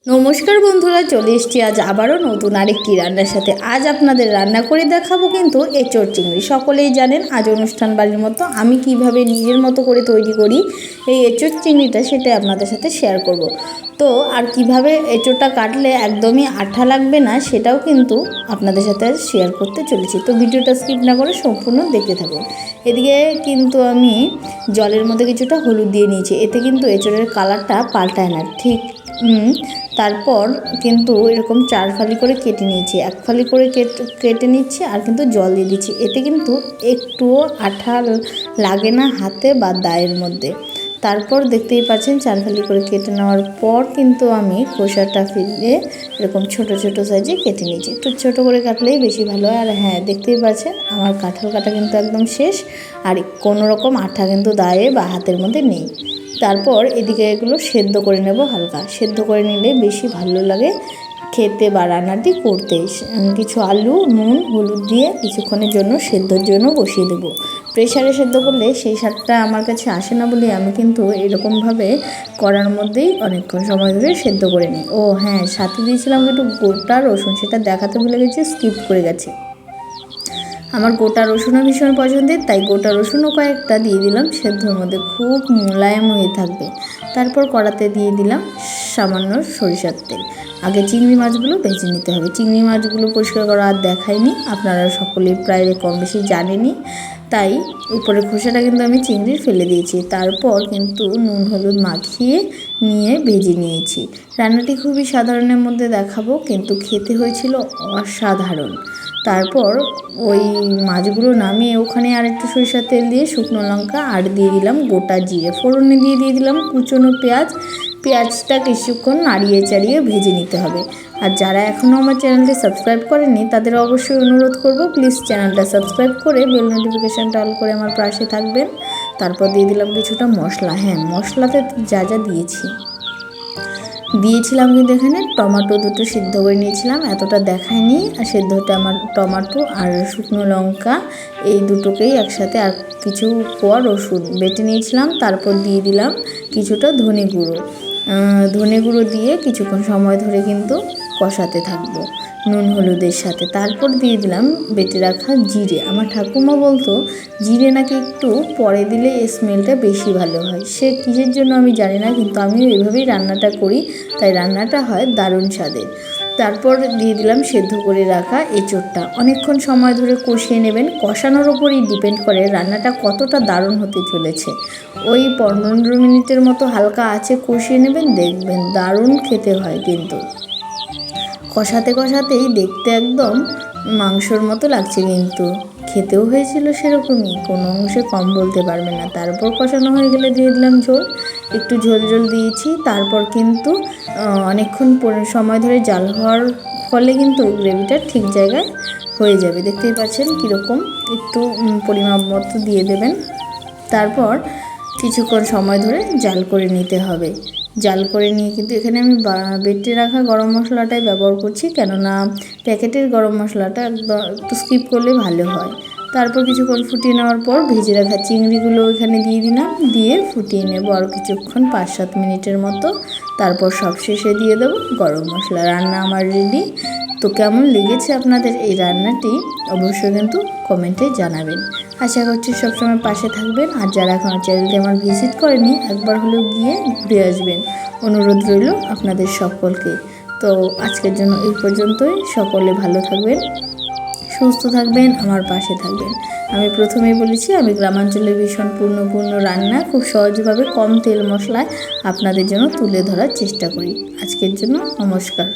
নমস্কার বন্ধুরা, চলে এসেছি আজ আবারও নতুন আরেকটি রান্নার সাথে। আজ আপনাদের রান্না করে দেখাবো কিন্তু এঁচোড় চিংড়ি। সকলেই জানেন আজ অনুষ্ঠান বাড়ির মতো আমি কিভাবে নিজের মতো করে তৈরি করি এই এঁচোড় চিংড়িটা, সেটাই আপনাদের সাথে শেয়ার করব। তো আর কিভাবে এঁচোড়টা কাটলে একদমই আঠা লাগবে না সেটাও কিন্তু আপনাদের সাথে শেয়ার করতে চলেছি। তো ভিডিওটা স্কিপ না করে সম্পূর্ণ দেখতে থাকুন। এদিকে কিন্তু আমি জলের মধ্যে কিছুটা হলুদ দিয়ে নিয়েছি, এতে কিন্তু এঁচোড়ের কালারটা পাল্টায় না ঠিক। তারপর কিন্তু এরকম 4 ফালি করে কেটে নিয়েছি, 1 ফালি করে কেটে নিচ্ছি আর কিন্তু জল দিয়ে দিচ্ছি। এতে কিন্তু একটুও আঠা লাগে না হাতে বা দায়ের মধ্যে। তারপর দেখতেই পাচ্ছেন 4 ফালি করে কেটে নেওয়ার পর কিন্তু আমি খোসাটা ফেলে এরকম ছোট ছোট সাইজে কেটে নিয়েছি। একটু ছোটো করে কাটলেই বেশি ভালো হয়। আর হ্যাঁ, দেখতেই পাচ্ছেন আমার কাঁঠাল কাটা কিন্তু একদম শেষ, আর কোনো রকম আঠা কিন্তু দায়ে বা হাতের মধ্যে নেই। তারপর এদিকে এগুলো সেদ্ধ করে নেব, হালকা সেদ্ধ করে নিলে বেশি ভালো লাগে খেতে বা রান্নাটি করতে। কিছু আলু, নুন, হলুদ দিয়ে কিছুক্ষণের জন্য সেদ্ধর জন্য বসিয়ে দেব। প্রেশারে সেদ্ধ করলে সেই স্বাদটা আমার কাছে আসে না বলে আমি কিন্তু এরকমভাবে কড়ার মধ্যেই অনেকক্ষণ সময় ধরে সেদ্ধ করে নিই। ও হ্যাঁ, সাথে দিয়েছিলাম একটু গোটা রসুন, সেটা দেখাতে ভুলে গেছি, স্কিপ করে গেছি। আমার গোটা রসুনও ভীষণ পছন্দের, তাই গোটা রসুনও কয়েকটা দিয়ে দিলাম সেদ্ধর মধ্যে, খুব মোলায়েম হয়ে থাকবে। তারপর কড়াতে দিয়ে দিলাম সামান্য সরিষার তেল। আগে চিংড়ি মাছগুলো ভেজে নিতে হবে। চিংড়ি মাছগুলো পরিষ্কার করা আর দেখাইনি, আপনারা সকলেই প্রায় কম বেশি জানেনই, তাই উপরের খোসাটা কিন্তু আমি চিংড়ির ফেলে দিয়েছি। তারপর কিন্তু নুন হলুদ মাখিয়ে নিয়ে ভেজে নিয়েছি। রান্নাটি খুবই সাধারণের মধ্যে দেখাবো, কিন্তু খেতে হয়েছিল অসাধারণ। তারপর ওই মাছগুলো নামিয়ে ওখানে আর একটু সরিষার তেল দিয়ে শুকনো লঙ্কা আর দিয়ে দিলাম গোটা জিরে, ফোড়নে দিয়ে দিলাম কুচনো পেঁয়াজটা কিছুক্ষণ নাড়িয়ে চাড়িয়ে ভেজে নিতে হবে। আর যারা এখনও আমার চ্যানেলটি সাবস্ক্রাইব করেনি তাদের অবশ্যই অনুরোধ করব, প্লিজ চ্যানেলটা সাবস্ক্রাইব করে বেল নোটিফিকেশানটা অল করে আমার পাশে থাকবেন। তারপর দিয়ে দিলাম কিছুটা মশলা। হ্যাঁ, মশলাতে যা যা দিয়েছিলাম কিন্তু এখানে টমেটো দুটো সিদ্ধ করে নিয়েছিলাম, এতটা দেখায়নি। আর সেদ্ধটা আমার টমেটো আর শুকনো লঙ্কা এই দুটোকেই একসাথে, আর কিছু পর রসুন বেটে নিয়েছিলাম। তারপর দিয়ে দিলাম কিছুটা ধনে গুঁড়ো দিয়ে কিছুক্ষণ সময় ধরে কিন্তু কষাতে থাকবো নুন হলুদের সাথে। তারপর দিয়ে দিলাম বেটে রাখা জিরে। আমার ঠাকুমা বলতো জিরে নাকি একটু পরে দিলে এই স্মেলটা বেশি ভালো হয়, সে কিসের জন্য আমি জানি না, কিন্তু আমিও এইভাবেই রান্নাটা করি, তাই রান্নাটা হয় দারুণ স্বাদের। তারপর দিয়ে দিলাম সেদ্ধ করে রাখা এঁচোড়টা। অনেকক্ষণ সময় ধরে কষিয়ে নেবেন, কষানোর ওপরই ডিপেন্ড করে রান্নাটা কতটা দারুণ হতে চলেছে। ওই 15 মিনিটের মতো হালকা আঁচে কষিয়ে নেবেন, দেখবেন দারুণ খেতে হয়। কিন্তু কষাতে কষাতেই দেখতে একদম মাংসর মতো লাগছে, কিন্তু খেতেও হয়েছিল সেরকমই, কোনো অংশে কম বলতে পারবে না। তারপর কষানো হয়ে গেলে দিয়ে দিলাম ঝোল, একটু ঝোল দিয়েছি। তারপর কিন্তু অনেকক্ষণ সময় ধরে জাল হওয়ার ফলে কিন্তু গ্রেভিটা ঠিক জায়গায় হয়ে যাবে। দেখতেই পাচ্ছেন কীরকম, একটু পরিমাপ মতো দিয়ে দেবেন। তারপর কিছুক্ষণ সময় ধরে জাল করে নিতে হবে। জাল করে নিয়ে কিন্তু এখানে আমি বেটে রাখা গরম মশলাটাই ব্যবহার করছি, কেননা প্যাকেটের গরম মশলাটা একটু স্কিপ করলে ভালো হয়। তারপর কিছুক্ষণ ফুটিয়ে নেওয়ার পর ভেজে রাখা চিংড়িগুলো এখানে দিয়ে দিলাম, দিয়ে ফুটিয়ে নেব আরও কিছুক্ষণ, 5-7 মিনিটের মতো। তারপর সবশেষে দিয়ে দেবো গরম মশলা। রান্না আমার রেডি। তো কেমন লেগেছে আপনাদের এই রান্নাটি অবশ্যই কিন্তু কমেন্টে জানাবেন। আশা করছি সবসময় পাশে থাকবেন, আর যারা এখন চ্যানেলটি আমার ভিজিট করেনি একবার হলেও গিয়ে ঘুরে আসবেন, অনুরোধ রইল আপনাদের সকলকে। তো আজকের জন্য এই পর্যন্তই। সকলে ভালো থাকবেন, সুস্থ থাকবেন, আমার পাশে থাকবেন। আমি প্রথমেই বলেছি আমি গ্রামাঞ্চলের ভীষণ পূর্ণ রান্না খুব সহজভাবে কম তেল মশলায় আপনাদের জন্য তুলে ধরার চেষ্টা করি। আজকের জন্য নমস্কার।